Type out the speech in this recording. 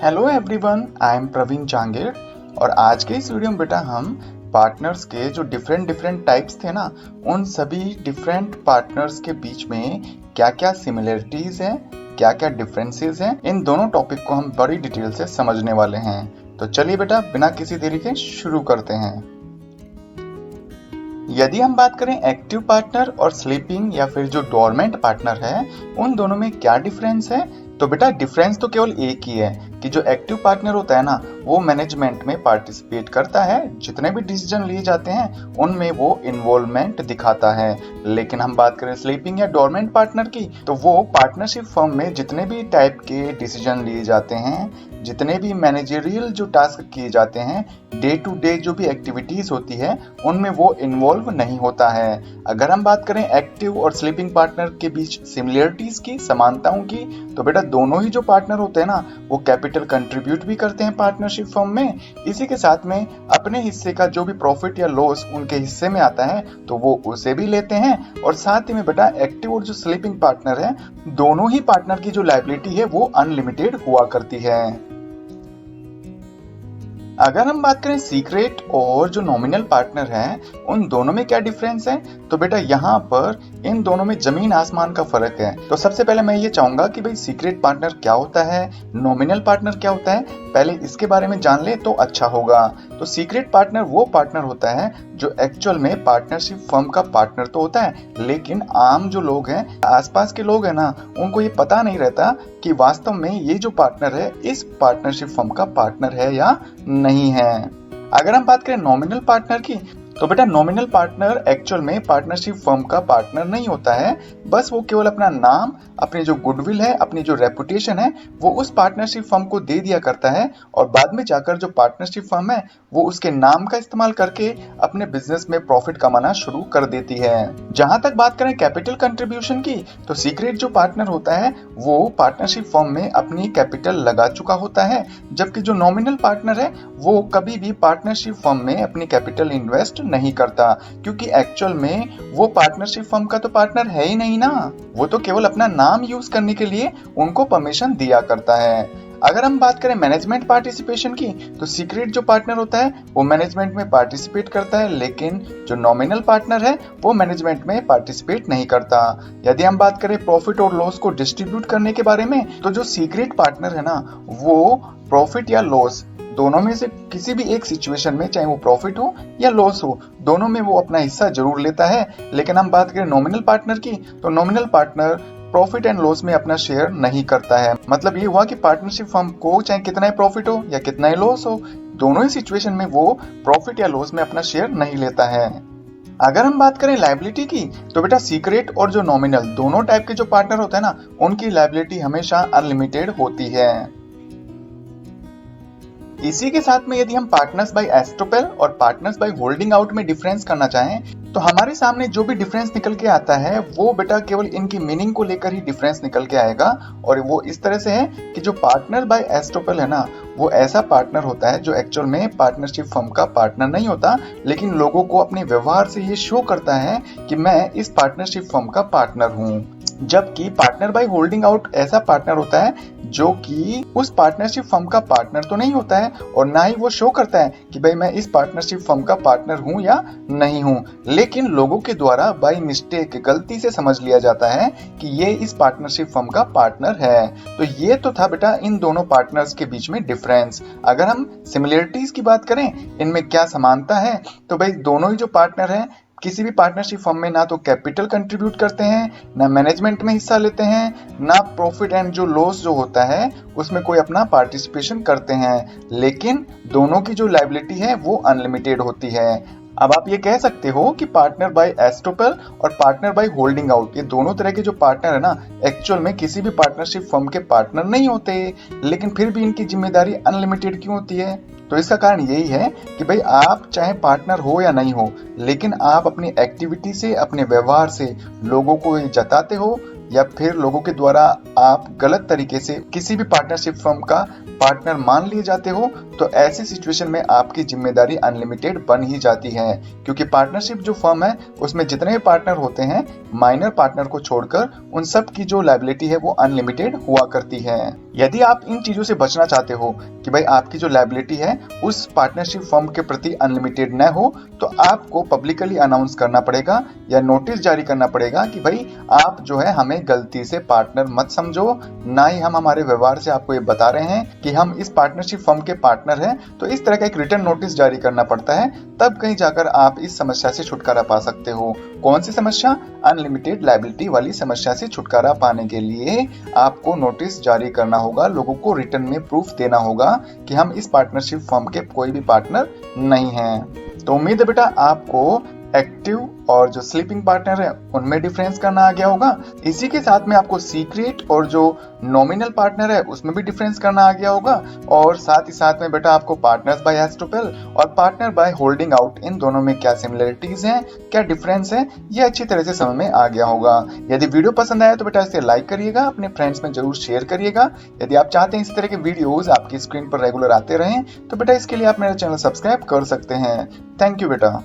Hello everyone, I am Praveen Changer. और आज के इस वीडियो में बेटा हम पार्टनर्स के जो डिफरेंट टाइप्स थे ना, उन सभी डिफरेंट पार्टनर्स के बीच में क्या क्या सिमिलरिटीज हैं, क्या क्या डिफरेंसेस हैं, इन दोनों टॉपिक को हम बड़ी डिटेल से समझने वाले हैं। तो चलिए बेटा बिना किसी देरी के शुरू करते हैं। यदि हम बात करें एक्टिव पार्टनर और स्लीपिंग या फिर जो डोरमेंट पार्टनर है, उन दोनों में क्या डिफरेंस है, तो बेटा डिफरेंस तो केवल एक ही है कि जो एक्टिव पार्टनर होता है ना, वो मैनेजमेंट में पार्टिसिपेट करता है, जितने भी डिसीजन लिए जाते हैं उनमें वो इन्वॉल्वमेंट दिखाता है। लेकिन हम बात करें स्लीपिंग या डोरमेंट पार्टनर की, तो वो पार्टनरशिप फर्म में जितने भी टाइप के डिसीजन लिए जाते हैं, जितने भी मैनेजरियल जो टास्क किए जाते हैं, डे टू डे जो भी एक्टिविटीज होती है, उनमें वो इन्वॉल्व नहीं होता है। अगर हम बात करें एक्टिव और स्लीपिंग पार्टनर के बीच सिमिलरिटीज की, समानताओं की, तो बेटा दोनों ही जो पार्टनर होते हैं ना, वो कैपिटल कंट्रीब्यूट भी करते हैं पार्टनरशिप फर्म में। इसी के साथ में अपने हिस्से का जो भी प्रॉफिट या लॉस उनके हिस्से में आता है, तो वो उसे भी लेते हैं। और साथ ही में बेटा एक्टिव और जो स्लीपिंग पार्टनर है, दोनों ही पार्टनर की जो लायबिलिटी है वो अनलिमिटेड हुआ करती है। अगर हम बात करें सीक्रेट और जो नॉमिनल पार्टनर हैं, उन दोनों में क्या डिफरेंस है, तो बेटा यहाँ पर इन दोनों में जमीन आसमान का फर्क है। तो सबसे पहले मैं ये चाहूंगा कि भाई सीक्रेट पार्टनर क्या होता है, नॉमिनल पार्टनर क्या होता है, पहले इसके बारे में जान ले तो अच्छा होगा। तो सीक्रेट पार्टनर वो पार्टनर होता है जो एक्चुअल में पार्टनरशिप फर्म का पार्टनर तो होता है, लेकिन आम जो लोग हैं, आसपास के लोग हैं ना, उनको ये पता नहीं रहता कि वास्तव में ये जो पार्टनर है इस पार्टनरशिप फर्म का पार्टनर है या नहीं है। अगर हम बात करें नॉमिनल पार्टनर की, तो बेटा नॉमिनल पार्टनर एक्चुअल में पार्टनरशिप फर्म का पार्टनर नहीं होता है। बस वो केवल अपना नाम, अपनी जो गुडविल है, अपनी जो रेपुटेशन है, वो उस पार्टनरशिप फर्म को दे दिया करता है। और बाद में जाकर जो पार्टनरशिप फर्म है वो उसके नाम का इस्तेमाल करके अपने बिजनेस में प्रॉफिट कमाना शुरू कर देती है। जहां तक बात करें कैपिटल कंट्रीब्यूशन की, तो सीक्रेट जो पार्टनर होता है वो पार्टनरशिप फर्म में अपनी कैपिटल लगा चुका होता है, जबकि जो नॉमिनल पार्टनर है वो कभी भी पार्टनरशिप फर्म में अपनी कैपिटल इन्वेस्ट नहीं करता, क्योंकि एक्चुअल में वो पार्टनरशिप फर्म का तो पार्टनर है ही नहीं ना, वो तो केवल अपना नाम यूज करने के लिए उनको परमिशन दिया करता है। अगर हम बात करें मैनेजमेंट पार्टिसिपेशन की, तो सीक्रेट जो पार्टनर होता है वो मैनेजमेंट में पार्टिसिपेट करता है, लेकिन जो नॉमिनल पार्टनर है वो मैनेजमेंट में पार्टिसिपेट नहीं करता। यदि हम बात करें प्रॉफिट और लॉस को डिस्ट्रीब्यूट करने के बारे में, तो जो सीक्रेट पार्टनर है ना, वो प्रॉफिट या लॉस दोनों में से किसी भी एक सिचुएशन में, चाहे वो प्रॉफिट हो या लॉस हो, दोनों में वो अपना हिस्सा जरूर लेता है। लेकिन हम बात करें नॉमिनल पार्टनर की, तो nominal partner profit and loss में अपना शेयर नहीं करता है। मतलब ये हुआ कि पार्टनरशिप फर्म को चाहे कितना ही प्रॉफिट हो या कितना ही लॉस हो, दोनों ही सिचुएशन में वो प्रॉफिट या लॉस में अपना शेयर नहीं लेता है। अगर हम बात करें लायबिलिटी की, तो बेटा सीक्रेट और जो नॉमिनल दोनों टाइप के जो पार्टनर होते हैं ना, उनकी लायबिलिटी हमेशा अनलिमिटेड होती है। इसी के साथ में यदि हम पार्टनर्स बाय एस्टोपेल और पार्टनर्स बाय होल्डिंग आउट में डिफरेंस करना चाहें, तो हमारे सामने जो भी डिफरेंस निकल के आता है वो बेटा केवल इनकी मीनिंग को लेकर ही डिफरेंस निकल के आएगा। और वो इस तरह से है कि जो पार्टनर बाय एस्टोपेल है ना, वो ऐसा पार्टनर होता है जो एक्चुअल में पार्टनरशिप फर्म का पार्टनर नहीं होता, लेकिन लोगों को अपने व्यवहार से ये शो करता है कि मैं इस पार्टनरशिप फर्म का पार्टनर हूँ। जबकि पार्टनर बाय होल्डिंग आउट ऐसा पार्टनर होता है जो कि उस पार्टनरशिप फर्म का पार्टनर तो नहीं होता है, और ना ही वो शो करता है कि भाई मैं इस पार्टनरशिप फर्म का पार्टनर हूं या नहीं हूं, लेकिन लोगों के द्वारा बाय मिस्टेक, गलती से समझ लिया जाता है कि ये इस पार्टनरशिप फर्म का पार्टनर है। तो ये तो था बेटा इन दोनों पार्टनर्स के बीच में डिफरेंस। अगर हम सिमिलरिटीज की बात करें, इनमें क्या समानता है, तो भाई दोनों ही जो पार्टनर हैं किसी भी पार्टनरशिप फर्म में ना तो कैपिटल कंट्रीब्यूट करते हैं, ना मैनेजमेंट में हिस्सा लेते हैं, ना प्रॉफिट एंड जो लॉस जो होता है उसमें कोई अपना पार्टिसिपेशन करते हैं, लेकिन दोनों की जो लायबिलिटी है वो अनलिमिटेड होती है। अब आप ये कह सकते हो कि पार्टनर बाय एस्टोपेल और पार्टनर बाय होल्डिंग आउट, ये दोनों तरह के जो पार्टनर है ना, एक्चुअल में किसी भी पार्टनरशिप फर्म के पार्टनर नहीं होते, लेकिन फिर भी इनकी जिम्मेदारी अनलिमिटेड क्यों होती है? तो इसका कारण यही है कि भाई आप चाहे पार्टनर हो या नहीं हो, लेकिन आप अपनी एक्टिविटी से, अपने व्यवहार से लोगों को ये जताते हो या फिर लोगों के द्वारा आप गलत तरीके से किसी भी पार्टनरशिप फर्म का पार्टनर मान लिए जाते हो, तो ऐसी सिचुएशन में आपकी जिम्मेदारी अनलिमिटेड बन ही जाती है, क्योंकि पार्टनरशिप जो फर्म है उसमें जितने भी पार्टनर होते हैं, माइनर पार्टनर को छोड़कर उन सब की जो लायबिलिटी है वो अनलिमिटेड हुआ करती है। यदि आप इन चीजों से बचना चाहते हो कि भाई आपकी जो लायबिलिटी है उस पार्टनरशिप फर्म के प्रति अनलिमिटेड न हो, तो आपको पब्लिकली अनाउंस करना पड़ेगा या नोटिस जारी करना पड़ेगा कि भाई आप जो है हमें गलती से पार्टनर मत समझो, ना ही हम हमारे व्यवहार से आपको ये बता रहे हैं कि हम इस पार्टनरशिप फर्म के पार्टनर हैं। तो इस तरह का एक रिटर्न नोटिस जारी करना पड़ता है, तब कहीं जाकर आप इस समस्या से छुटकारा पा सकते हो। कौन सी समस्या? अनलिमिटेड लायबिलिटी वाली समस्या से छुटकारा पाने के लिए आपको नोटिस जारी करना होगा, लोगों को रिटर्न में प्रूफ देना होगा कि हम इस पार्टनरशिप फर्म के कोई भी पार्टनर नहीं हैं। तो उम्मीद है बेटा आपको एक्टिव और जो स्लीपिंग पार्टनर है उनमें डिफरेंस करना आ गया होगा। इसी के साथ में आपको सीक्रेट और जो नॉमिनल पार्टनर है उसमें भी डिफरेंस करना आ गया होगा, और साथ ही साथ में बेटा आपको पार्टनर्स बाय एस्ट्रोपल और पार्टनर बाय होल्डिंग आउट, इन दोनों में क्या सिमिलरिटीज हैं, क्या डिफरेंस है, ये अच्छी तरह से समझ में आ गया होगा। यदि वीडियो पसंद आया तो बेटा इसे लाइक करिएगा, अपने फ्रेंड्स में जरूर शेयर करिएगा। यदि आप चाहते हैं इस तरह के वीडियोज आपकी स्क्रीन पर रेगुलर आते रहें तो बेटा इसके लिए आप मेरा चैनल सब्सक्राइब कर सकते हैं। थैंक यू बेटा।